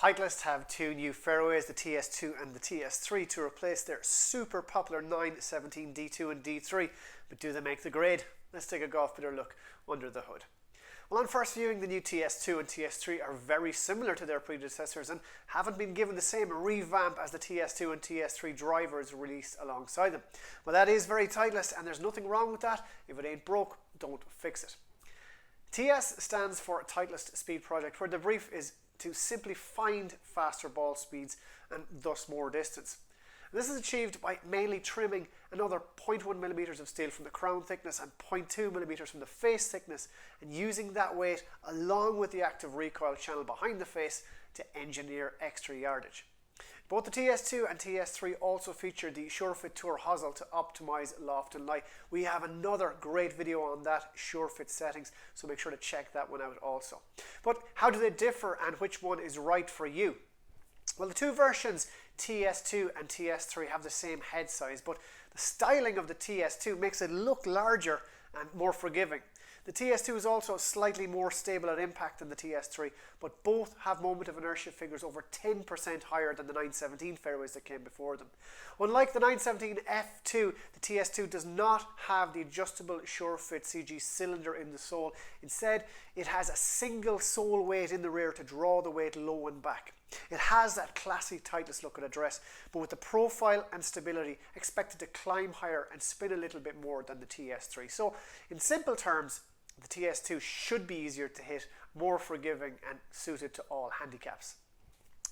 Titleist have two new fairways, the TS2 and the TS3, to replace their super popular 9, 17, D2 and D3. But do they make the grade? Let's take a golf better look under the hood. Well, on first viewing, the new TS2 and TS3 are very similar to their predecessors and haven't been given the same revamp as the TS2 and TS3 drivers released alongside them. Well, that is very Titleist, and there's nothing wrong with that. If it ain't broke, don't fix it. TS stands for Titleist Speed Project, where the brief is to simply find faster ball speeds and thus more distance. This is achieved by mainly trimming another 0.1 millimeters of steel from the crown thickness and 0.2 millimeters from the face thickness, and using that weight along with the active recoil channel behind the face to engineer extra yardage. Both the TS2 and TS3 also feature the SureFit Tour hosel to optimize loft and lie. We have another great video on that, SureFit settings, so make sure to check that one out also. But how do they differ and which one is right for you? Well, the two versions, TS2 and TS3, have the same head size, but the styling of the TS2 makes it look larger and more forgiving. The TS2 is also slightly more stable at impact than the TS3, but both have moment of inertia figures over 10% higher than the 917 fairways that came before them. Unlike the 917 F2, the TS2 does not have the adjustable SureFit CG cylinder in the sole. Instead, it has a single sole weight in the rear to draw the weight low and back. It has that classy Titleist look at a dress, but with the profile and stability expected to climb higher and spin a little bit more than the TS3. So, in simple terms, the TS2 should be easier to hit, more forgiving and suited to all handicaps.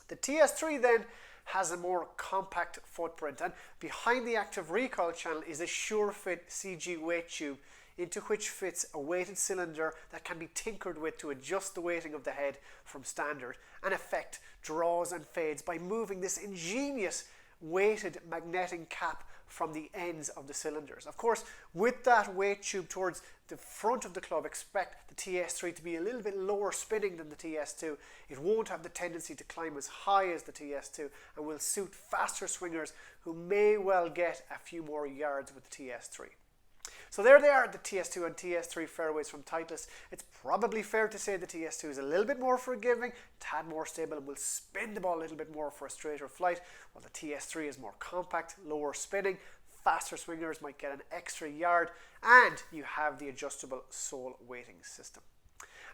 The TS3 then has a more compact footprint, and behind the active recoil channel is a SureFit CG weight tube into which fits a weighted cylinder that can be tinkered with to adjust the weighting of the head from standard and effect draws and fades by moving this ingenious weighted magnetic cap from the ends of the cylinders. Of course, with that weight tube towards the front of the club, expect the TS3 to be a little bit lower spinning than the TS2. It won't have the tendency to climb as high as the TS2 and will suit faster swingers who may well get a few more yards with the TS3. So there they are, the TS2 and TS3 fairways from Titleist. It's probably fair to say the TS2 is a little bit more forgiving, a tad more stable, and will spin the ball a little bit more for a straighter flight, while the TS3 is more compact, lower spinning. Faster swingers might get an extra yard, and you have the adjustable sole weighting system.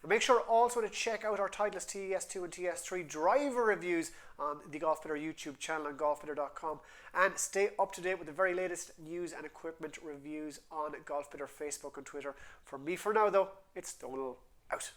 And make sure also to check out our Titleist TS2 and TS3 driver reviews on the Golf Better YouTube channel on golfbetter.com, and stay up to date with the very latest news and equipment reviews on Golf Better Facebook and Twitter. For me for now though, it's Donal out.